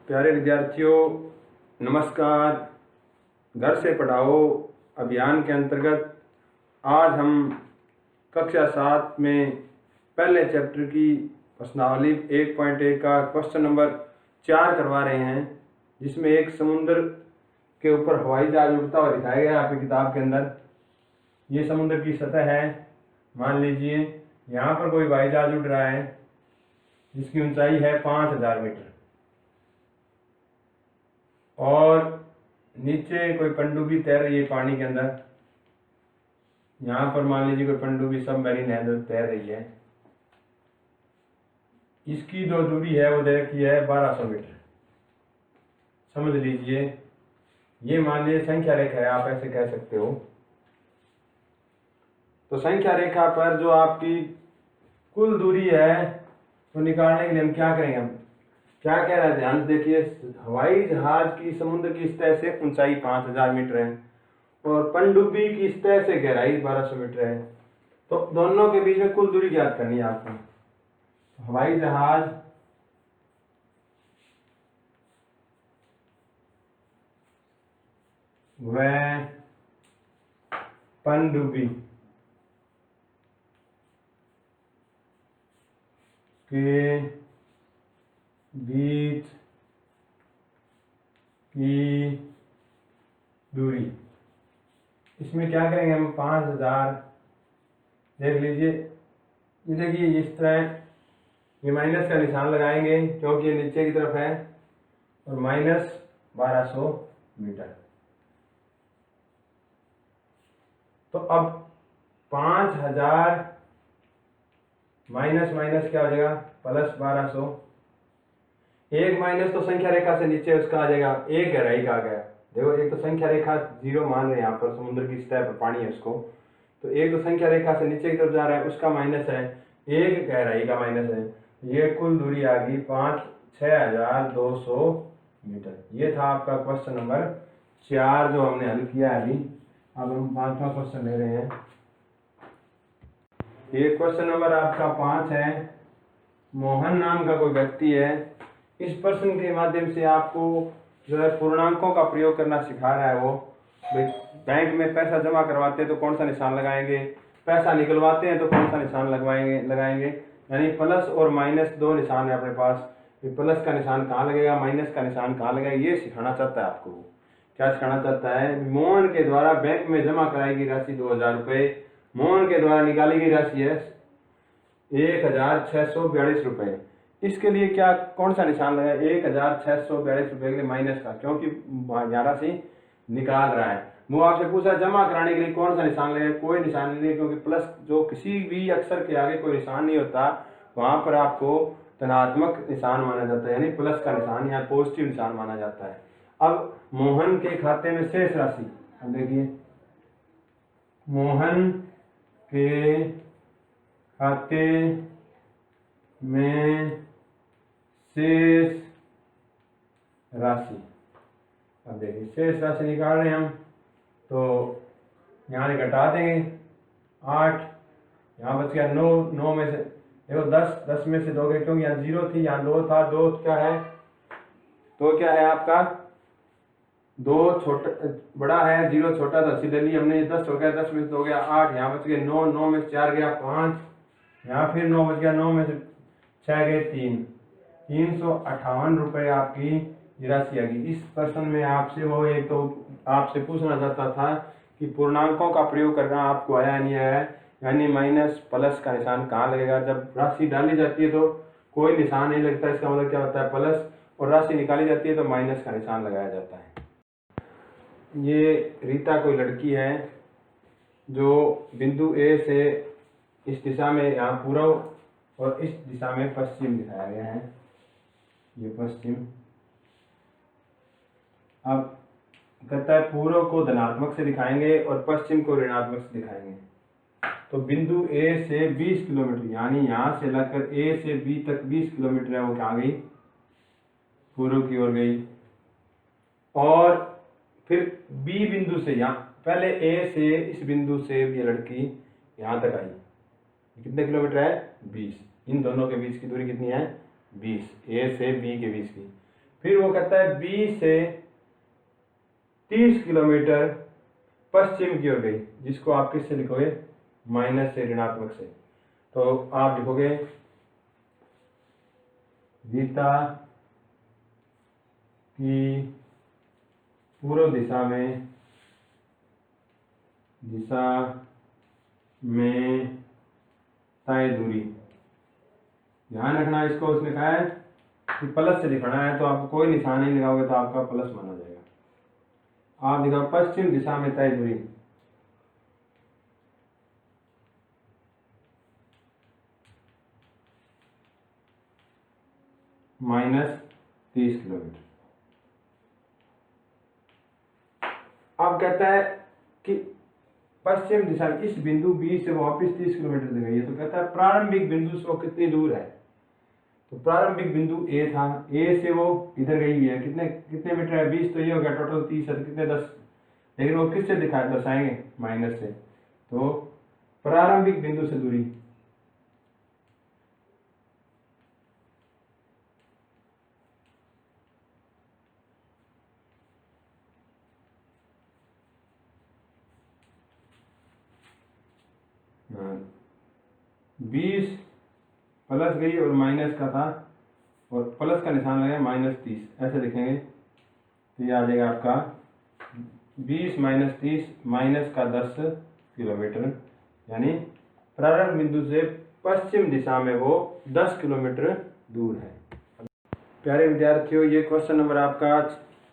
प्यारे विद्यार्थियों, नमस्कार। घर से पढ़ाओ अभियान के अंतर्गत आज हम कक्षा 7 में पहले चैप्टर की प्रश्नावली 1.1 का क्वेश्चन नंबर 4 करवा रहे हैं, जिसमें एक समुद्र के ऊपर हवाई जहाज उड़ता हुआ दिखाया गया है आपकी किताब के अंदर। ये समुद्र की सतह है। मान लीजिए यहाँ पर कोई हवाई जहाज उड़ रहा है जिसकी ऊंचाई है 5000 मीटर, और नीचे कोई पनडुब्बी तैर रही है पानी के अंदर। यहाँ पर मान लीजिए कोई पनडुब्बी सबमरीन है जो तैर रही है। इसकी जो दूरी है वो दे रखी है 1200 मीटर। समझ लीजिए, ये मान लीजिए संख्या रेखा है, आप ऐसे कह सकते हो। तो संख्या रेखा पर जो आपकी कुल दूरी है तो निकालने के लिए हम क्या करेंगे, हम क्या कह रहे हैं, ध्यान से देखिए। हवाई जहाज की समुद्र की सतह से ऊंचाई 5000 मीटर है और पनडुब्बी की सतह से गहराई 1200 मीटर है। तो दोनों के बीच में कुल दूरी ज्ञात करनी है आपको। हवाई जहाज व पनडुब्बी के बीच की दूरी, इसमें क्या करेंगे हम, 5000 देख लीजिए। ये देखिए इस तरह ये माइनस का निशान लगाएंगे क्योंकि ये नीचे की तरफ है, और माइनस 1200 मीटर। तो अब 5000 माइनस माइनस क्या हो जाएगा, प्लस 1200। एक माइनस तो संख्या रेखा से नीचे उसका आ जाएगा, एक गहराई का आ गया। देखो, एक तो संख्या रेखा 0 मान रहे हैं यहाँ पर, समुद्र की सतह पर पानी है उसको। तो एक तो संख्या रेखा से नीचे की तरफ जा रहा है, उसका माइनस है, एक गहराई का माइनस है। ये कुल दूरी आ गई 6200 मीटर। ये था आपका क्वेश्चन नंबर 4 जो हमने हल किया है अभी। अब हम 5वां क्वेश्चन ले रहे हैं। ये क्वेश्चन नंबर आपका 5 है। मोहन नाम का कोई व्यक्ति है। इस प्रश्न के माध्यम से आपको जो है पूर्णांकों का प्रयोग करना सिखा रहा है। वो बैंक में पैसा जमा करवाते हैं तो कौन सा निशान लगाएंगे, पैसा निकलवाते हैं तो कौन सा निशान लगाएंगे। यानी प्लस और माइनस दो निशान है अपने पास। ये प्लस का निशान कहाँ लगेगा, माइनस का निशान कहाँ लगेगा, ये सिखाना चाहता है आपको। क्या सिखाना चाहता है, मोहन के द्वारा बैंक में जमा कराई गई राशि 2000 रुपये, मोहन के द्वारा निकाली गई राशि है 1642 रुपये। इसके लिए क्या कौन सा निशान लगा, 1642 रुपये के लिए माइनस का, क्योंकि यहाँ राशि निकाल रहा है। वो आपसे पूछा जमा कराने के लिए कौन सा निशान लगेगा, कोई निशान नहीं है, क्योंकि प्लस जो किसी भी अक्षर के आगे कोई निशान नहीं होता, वहां पर आपको धनात्मक निशान माना जाता है, यानी प्लस का निशान या पॉजिटिव निशान माना जाता है। अब मोहन के खाते में शेष राशि, अब देखिए, मोहन के खाते में शेष राशि, अब देखिए शेष राशि निकाल रहे हैं हम, तो यहाँ घटा देंगे 8, यहाँ बच गया 9, 9 में से देखो 10 में से 2 गए, क्योंकि यहाँ 0 थी, यहाँ 2 था। 2 क्या है, तो क्या है आपका, 2 छोटा बड़ा है, 0 छोटा था, सीधे लिए हमने। 10 हो गया, 10 में से 2 गया 8, यहाँ बच गए 9, 9 में से 4 गया 5, यहाँ फिर 9 बच गया, 9 में से 6 गए 3, 358 रुपये आपकी राशि आ गई। इस प्रश्न में आपसे वो एक तो आपसे पूछना चाहता था कि पूर्णांकों का प्रयोग करना आपको आया नहीं आया है, यानी माइनस प्लस का निशान कहाँ लगेगा। जब राशि डाली जाती है तो कोई निशान नहीं लगता, इसका मतलब क्या होता है प्लस, और राशि निकाली जाती है तो माइनस का निशान लगाया जाता है। ये रीता कोई लड़की है जो बिंदु ए से इस दिशा में यहाँ पूर्व और इस दिशा में पश्चिम दिखाया गया है, ये पश्चिम। अब कहता है पूर्व को धनात्मक से दिखाएंगे और पश्चिम को ऋणात्मक से दिखाएंगे। तो बिंदु ए से 20 किलोमीटर, यानी यहाँ से लेकर ए से बी तक 20 किलोमीटर है, वो कहाँ गई, पूर्व की ओर गई। और फिर बी बिंदु से, यहाँ पहले ए से इस बिंदु से ये लड़की यहाँ तक आई, कितने किलोमीटर है, 20। इन दोनों के बीच की दूरी कितनी है, 20, ए से बी के बीच की। फिर वो कहता है 20 से 30 किलोमीटर पश्चिम की ओर गई, जिसको आप किससे लिखोगे, माइनस से, ऋणात्मक से। तो आप लिखोगे रीता की पूर्व दिशा में तय दूरी। ध्यान रखना इसको, उसने कहा है कि प्लस से लिखना है, तो आप कोई निशान नहीं लगाओगे तो आपका प्लस माना जाएगा। आप लिखो पश्चिम दिशा में तय दूरी -30 किलोमीटर। अब कहता है कि पश्चिम दिशा इस बिंदु बी से वापस 30 किलोमीटर गई है, तो कहता है प्रारंभिक बिंदु से वो कितनी दूर है। तो प्रारंभिक बिंदु ए था, ए से वो इधर गई हुई है, कितने मीटर है, 20, तो ये हो गया टोटल 30 है, तो कितने 10, लेकिन वो किससे दर्शाएंगे, माइनस से। तो प्रारंभिक बिंदु से दूरी हाँ, 20 प्लस गई और माइनस का था, और प्लस का निशान लगा -30, ऐसे लिखेंगे तो ये आ जाएगा आपका 20 - 30 माइनस का 10 किलोमीटर, यानी प्रारंभ बिंदु से पश्चिम दिशा में वो 10 किलोमीटर दूर है। प्यारे विद्यार्थियों, ये क्वेश्चन नंबर आपका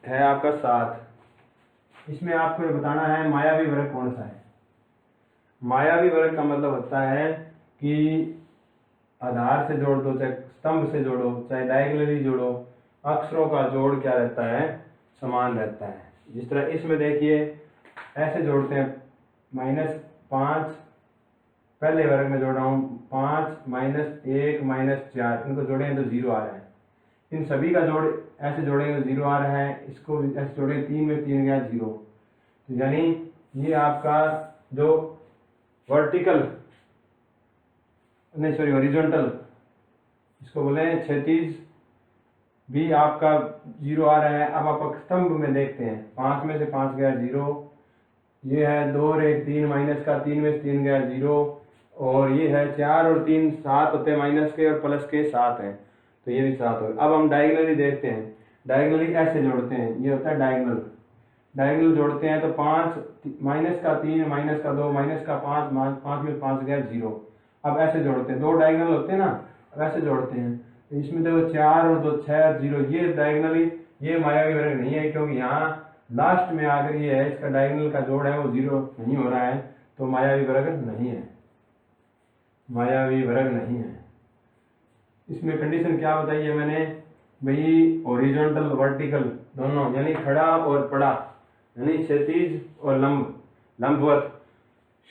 है आपका 7। इसमें आपको ये बताना है मायावी वर्ग कौन सा है। मायावी वर्ग का मतलब होता है कि आधार से जोड़ दो, चाहे स्तंभ से जोड़ो, चाहे डायगोनली जोड़ो, अक्षरों का जोड़ क्या रहता है, समान रहता है। जिस तरह इसमें देखिए ऐसे जोड़ते हैं, -5 पहले वर्ग में जोड़ रहा हूँ, 5 - 1 - 4, इनको जोड़ें तो 0 आ रहा है। इन सभी का जोड़ ऐसे जोड़ेंगे तो 0 आ रहा है, इसको ऐसे जोड़ेंगे 3 में 3 गया 0। तो यानी ये आपका जो वर्टिकल नहीं सॉरी हॉरिजॉन्टल, इसको बोले क्षैतिज भी आपका 0 आ रहा है। अब आप स्तंभ में देखते हैं, 5 में से 5 गया 0, ये है 2 और 1 3 माइनस का, 3 में से 3 गया 0, और ये है 4 और 3 7 होते हैं माइनस के, और प्लस के 7 हैं, तो ये भी 7 हो। अब हम डायगोनली देखते हैं, डायगोनली ऐसे जोड़ते हैं, ये होता है डायगोनल। डायगोनल जोड़ते हैं तो 5 माइनस का 3 माइनस का 2 माइनस का 5 5 में 5 गया 0। अब ऐसे जोड़ते हैं, 2 डायगोनल होते हैं ना, अब ऐसे जोड़ते हैं, तो इसमें देखो 4 और 2 6 और 0, ये डायगोनली ये मायावी वर्ग नहीं है, क्योंकि यहाँ लास्ट में आकर ये है, इसका डायगोनल का जोड़ है वो 0 नहीं हो रहा है, तो मायावी वर्ग नहीं है, मायावी वर्ग नहीं है। इसमें कंडीशन क्या बताई है मैंने भाई, ओरिजेंटल वर्टिकल दोनों, यानी खड़ा और पड़ा, यानी क्षैतिज और लंबवत,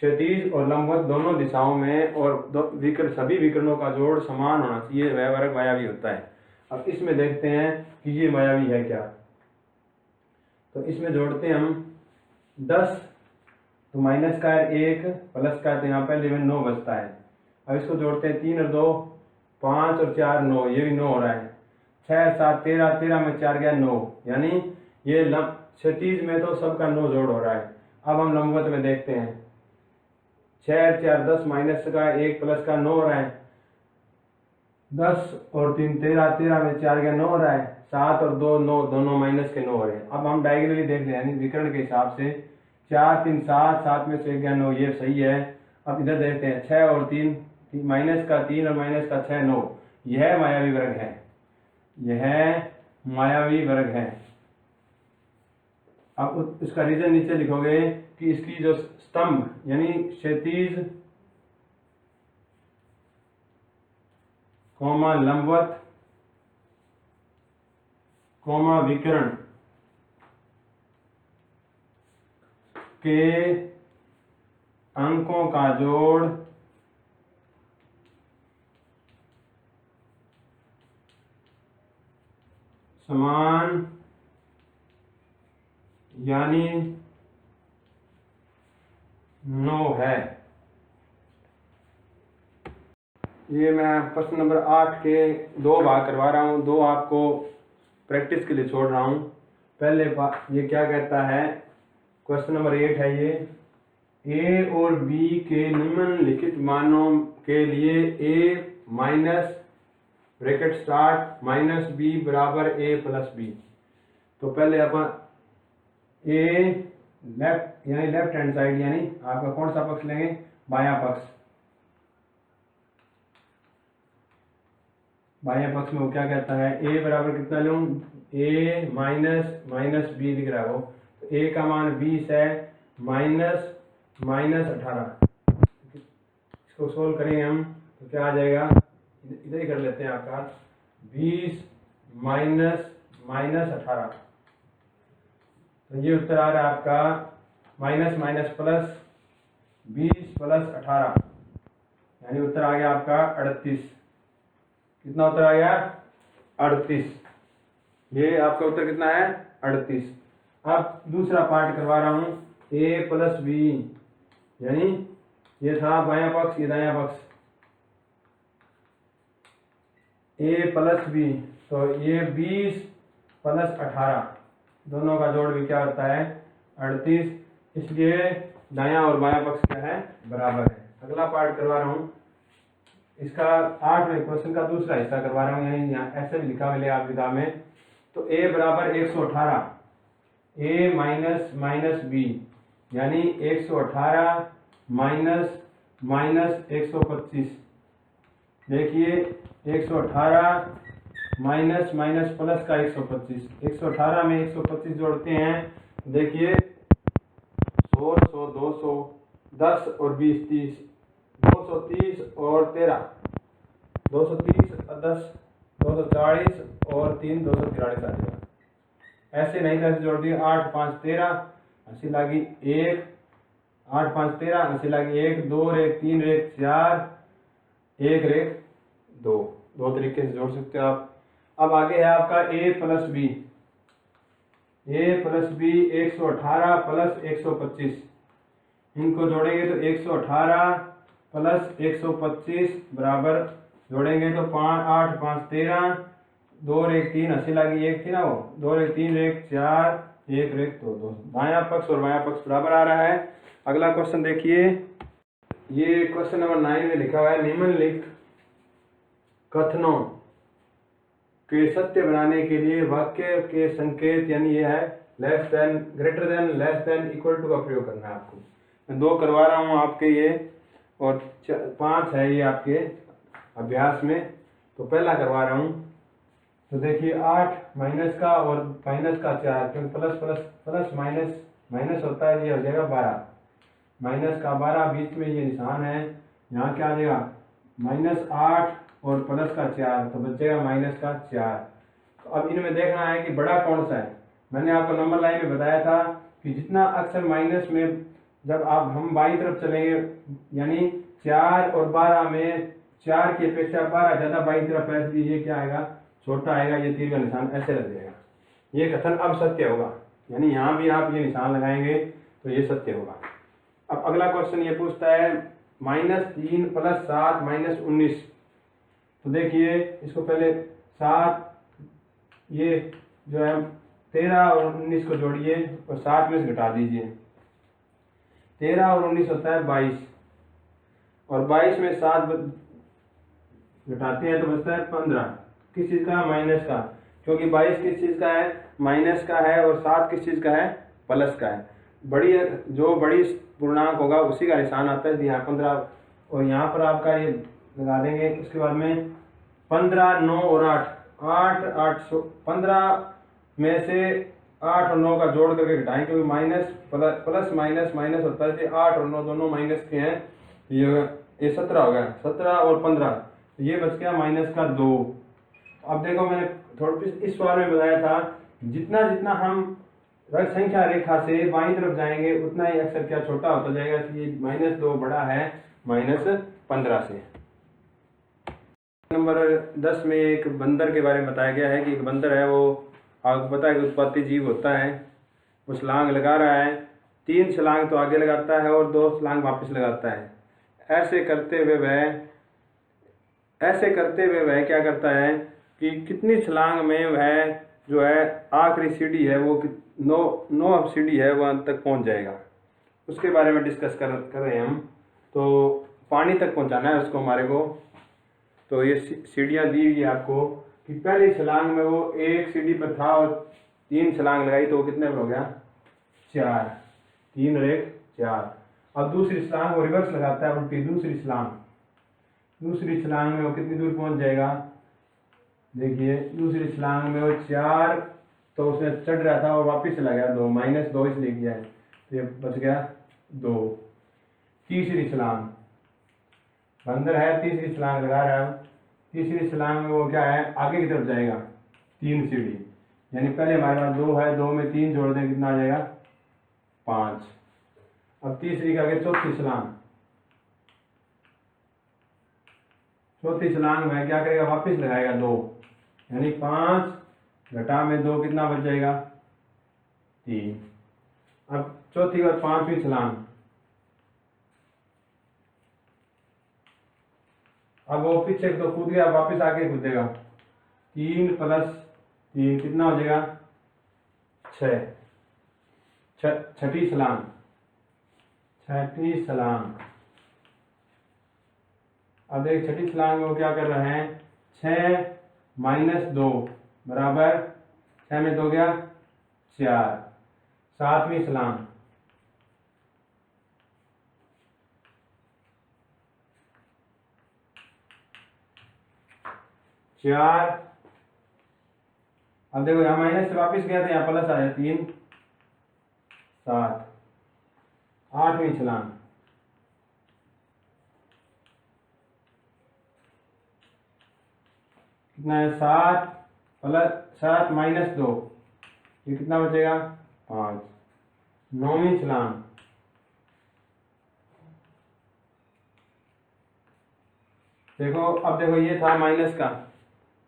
क्षैतिज और लंबवत दोनों दिशाओं में, और सभी विकर्णों का जोड़ समान होना चाहिए, वह वर्ग मायावी होता है। अब इसमें देखते हैं कि ये मायावी है क्या। तो इसमें जोड़ते हैं हम 10, तो माइनस का है 1, प्लस का है, तो यहाँ पहले में 9 बचता है। अब इसको जोड़ते हैं 3 और 2 5 और 4 9, ये भी 9 हो रहा है, 6 7 13, 13 में 4 गया 9, यानी ये क्षैतिज में तो सबका 9 जोड़ हो रहा है। अब हम लंबवत में देखते हैं, 6 4 10 माइनस का 1 प्लस का 9 हो रहा है, 10 और 3 13, 13 में 4 गया 9 हो रहा है, 7 और 2 9, दोनों माइनस के 9 हो रहे हैं। अब हम डायगोनली देख रहे हैं, यानी विकर्ण के हिसाब से 4 3 7, 7 में से 1 गया 9, ये सही है। अब इधर देखते हैं, 6 और 3 माइनस का 3 और माइनस का 6 9, यह मायावी वर्ग है, यह मायावी वर्ग है। अब इसका रीजन नीचे लिखोगे कि इसकी जो स्तंभ यानी क्षैतिज कोमा लंबवत कोमा विकर्ण के अंकों का जोड़ समान यानी 9 है। ये मैं प्रश्न नंबर 8 के 2 भाग करवा रहा हूँ, 2 आपको प्रैक्टिस के लिए छोड़ रहा हूँ। पहले ये क्या कहता है, क्वेश्चन नंबर 8 है ये, ए और बी के निम्नलिखित मानों के लिए A minus bracket start minus B बराबर ए प्लस बी। तो पहले अपन ए लेफ्ट यानी लेफ्ट हैंड साइड यानी आपका कौन सा पक्ष लेंगे, बायां पक्ष। बायां पक्ष में वो क्या कहता है, ए बराबर कितना लूँ, ए माइनस माइनस बी दिख रहा है वो, तो ए का मान 20 है, माइनस माइनस 18। इसको सोल्व करेंगे हम तो क्या आ जाएगा, इधर ही कर लेते हैं आपका 20 माइनस माइनस 18। तो ये उत्तर आ रहा है आपका माइनस माइनस प्लस 20 प्लस 18, यानी उत्तर आ गया आपका 38। कितना उत्तर आ गया, 38। ये आपका उत्तर कितना है, 38। अब दूसरा पार्ट करवा रहा हूं, ए प्लस बी, यानी ये था बायां पक्ष, ये दायां पक्ष, ए प्लस बी, तो ये 20 प्लस 18 दोनों का जोड़ भी क्या होता है, 38। इसलिए दायां और बायां पक्ष क्या है, बराबर है। अगला पार्ट करवा रहा हूं, इसका 8वें क्वेश्चन का दूसरा हिस्सा करवा रहा हूँ, यानी यहाँ ऐसे भी लिखा मिलेगा आप किताब में। तो ए बराबर 118, ए माइनस माइनस बी, यानी 118 माइनस माइनस 125। देखिए 118 माइनस माइनस प्लस का 125, 118 में 125 जोड़ते हैं, देखिए 100 100 200, 10 और 20 30, 230 और 13, 230 और 10 240 और 3 243 आ जाएगा। ऐसे नहीं था, जोड़ दिए 8 5 13, 80 लागी 1, 8 5 13, 80 लागी 1, 2 रेख 3 रेख 4, 1 रेख 2। दो तरीके से जोड़ सकते हो आप। अब आगे है आपका a plus B, a plus B 118 plus 125, इनको जोड़ेंगे तो 118 प्लस 125 बराबर, जोड़ेंगे तो 5 8 5 13, 2 रेख 3, 80 लागी 1 थी ना वो, 2 रेख 3 रेख 4, 1 रेख 2 2। दायां पक्ष और बायां पक्ष बराबर आ रहा है। अगला क्वेश्चन देखिए, ये क्वेश्चन नंबर 9 में लिखा हुआ है, निम्नलिखित कथनों के सत्य बनाने के लिए वाक्य के संकेत, यानी ये है less than, greater than, less than, equal to का प्रयोग करना है आपको। मैं 2 करवा रहा हूँ आपके ये, और 5 है ये आपके अभ्यास में। तो पहला करवा रहा हूँ, तो देखिए 8 माइनस का और माइनस का 4, क्योंकि plus plus plus minus minus होता है, ये हो जाएगा 12, माइनस का 12, बीच में ये निशान है, यहाँ क्या आ जाएगा -8 और प्लस का 4, तो बचेगा माइनस का 4। तो अब इनमें देखना है कि बड़ा कौन सा है। मैंने आपको नंबर लाइन में बताया था कि जितना अक्सर माइनस में, जब आप हम बाईं तरफ चलेंगे, यानी 4 और 12 में 4 की अपेक्षा 12 ज़्यादा बाईं तरफ है, इसलिए ये क्या आएगा, छोटा आएगा, ये तीर का निशान ऐसे लग जाएगा। ये कथन अब सत्य होगा, यानी यहाँ भी आप ये निशान लगाएंगे तो ये सत्य होगा। अब अगला क्वेश्चन ये पूछता है, -3 प्लस 7 माइनस 19। तो देखिए इसको पहले 7, ये जो है 13 और 19 को जोड़िए और 7 में से घटा दीजिए, 13 और 19 होता है 22, और 22 में 7 घटाते हैं तो बचता है 15। किस चीज़ का, माइनस का, क्योंकि 22 किस चीज़ का है, माइनस का है, और 7 किस चीज़ का है, प्लस का है। बड़ी जो बड़ी पूर्णांक होगा उसी का निशान आता है, यहाँ 15, और यहाँ पर आपका ये लगा देंगे। उसके बाद में 15 9 और 8 8 8 15 में से 8 और 9 का जोड़ करके घटाएं, क्योंकि माइनस प्लस माइनस माइनस होता है, 8 और 9 दोनों माइनस के हैं, ये 17 हो गया, 17 और 15, ये बच गया माइनस का 2। अब देखो मैंने थोड़ा इस सवाल में बताया था, जितना जितना हम संख्या रेखा से बाईं तरफ जाएंगे उतना ही अक्सर क्या छोटा होता जाएगा, इसलिए -2 बड़ा है -15 से। नंबर 10 में एक बंदर के बारे में बताया गया है कि एक बंदर है, वो आपको पता है कि उत्पत्ति जीव होता है, वो छलांग लगा रहा है, 3 छलांग तो आगे लगाता है और 2 छलांग वापस लगाता है। ऐसे करते हुए वह क्या करता है कि कितनी छलांग में वह जो है आखिरी सीढ़ी है वो 9 सीढ़ी है वहाँ तक पहुँच जाएगा। उसके बारे में डिस्कस कर रहे हैं हम। तो पानी तक पहुँचाना है उसको हमारे को। तो ये सीढ़ियाँ दी हुई है आपको कि पहली छलांग में वो 1 सीढ़ी पर था और 3 छलांग लगाई तो वो कितने पर हो गया 4, 3 और 1 4। अब दूसरी छलांग वो रिवर्स लगाता है, उल्टी दूसरी छलांग में वो कितनी दूर पहुंच जाएगा। देखिए दूसरी छलांग में वो 4 तो उसने चढ़ रहा था और वापस चला गया 2, -2 इसलिए किया है तो ये बच गया 2। तीसरी छलांग बंदर है, तीसरी छलांग लगा रहा है। तीसरी छलांग में वो क्या है आगे की तरफ जाएगा 3 सीढ़ी, यानी पहले हमारे पास 2 है, 2 में 3 जोड़ दें कितना आ जाएगा 5। अब तीसरी का आगे चौथी छलांग में क्या करेगा वापस लगाएगा 2, यानी 5 घटा में 2 कितना बच जाएगा 3। अब चौथी और 5वीं छलांग, अब वो पीछे तो कूद गया वापस आगे कूदेगा 3 + 3 कितना हो जाएगा 6। छठी छलांग अब देख छठी छलांग में वो क्या कर रहे हैं 6 - 2 बराबर 6 में 2 गया 4। सातवीं छलांग चार, अब देखो यहाँ माइनस से वापिस गया था यहाँ प्लस आया 3 7। आठवीं छलांग कितना है 7 + 7 - 2 ये कितना बचेगा 5। नौवीं छलांग देखो, अब देखो ये था माइनस का,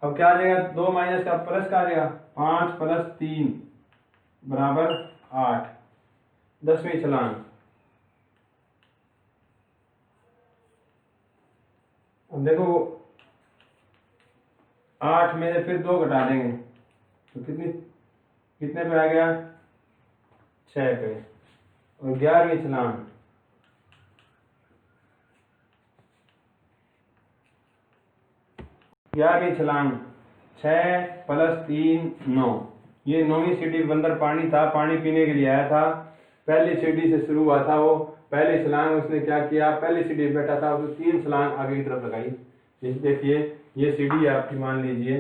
अब क्या आ जाएगा 2 माइनस का प्लस का आ जाएगा 5 + 3 बराबर 8। 10वीं छलांग अब देखो 8 में से फिर 2 घटा देंगे तो कितने पे आ गया 6 पे। और 11वीं छलांग 6 + 3 9। ये 9वीं सीढ़ी बंदर पानी था, पानी पीने के लिए आया था। पहली सीढ़ी से शुरू हुआ था वो, पहली छलांग उसने क्या किया पहली सीढ़ी पे बैठा था उसने 3 छलांग आगे की तरफ लगाई। देखिए ये सीढ़ी आपकी मान लीजिए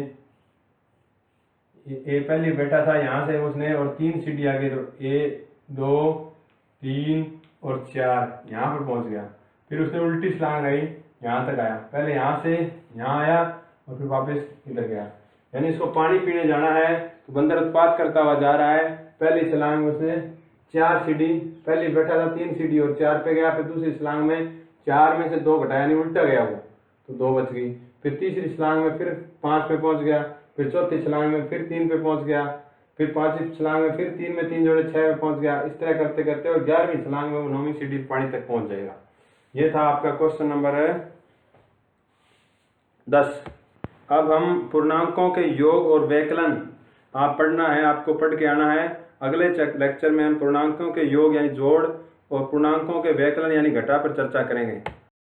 ये पहली बैठा था यहाँ से उसने और 3 सीढ़ी आगे 1 2 3 और 4 यहाँ पर पहुँच गया। फिर उसने उल्टी छलांग लगाई यहाँ तक आया, पहले यहाँ से यहाँ आया और फिर वापस इधर गया। यानी इसको पानी पीने जाना है तो बंदर उत्पाद करता हुआ जा रहा है। पहली छलांग में उसने 4 सीढ़ी, पहले बैठा था 3 सीढ़ी और 4 पे गया, फिर दूसरी छलांग में 4 में से 2 घटाया यानी उल्टा गया वो तो 2 बच गई। फिर तीसरी छलांग में फिर 5 पे पहुंच गया, फिर चौथी छलांग में फिर 3 पे पहुंच गया, फिर 5वीं छलांग में फिर 3 में 3 जोड़े 6 पे पहुंच गया। इस तरह करते करते और 11वीं छलांग में वो 9वीं सीढ़ी पानी तक पहुंच जाएगा। ये था आपका क्वेश्चन नंबर 10। अब हम पूर्णांकों के योग और व्यकलन आप पढ़ना है, आपको पढ़ के आना है। अगले लेक्चर में हम पूर्णांकों के योग यानी जोड़ और पूर्णांकों के व्यकलन यानी घटा पर चर्चा करेंगे।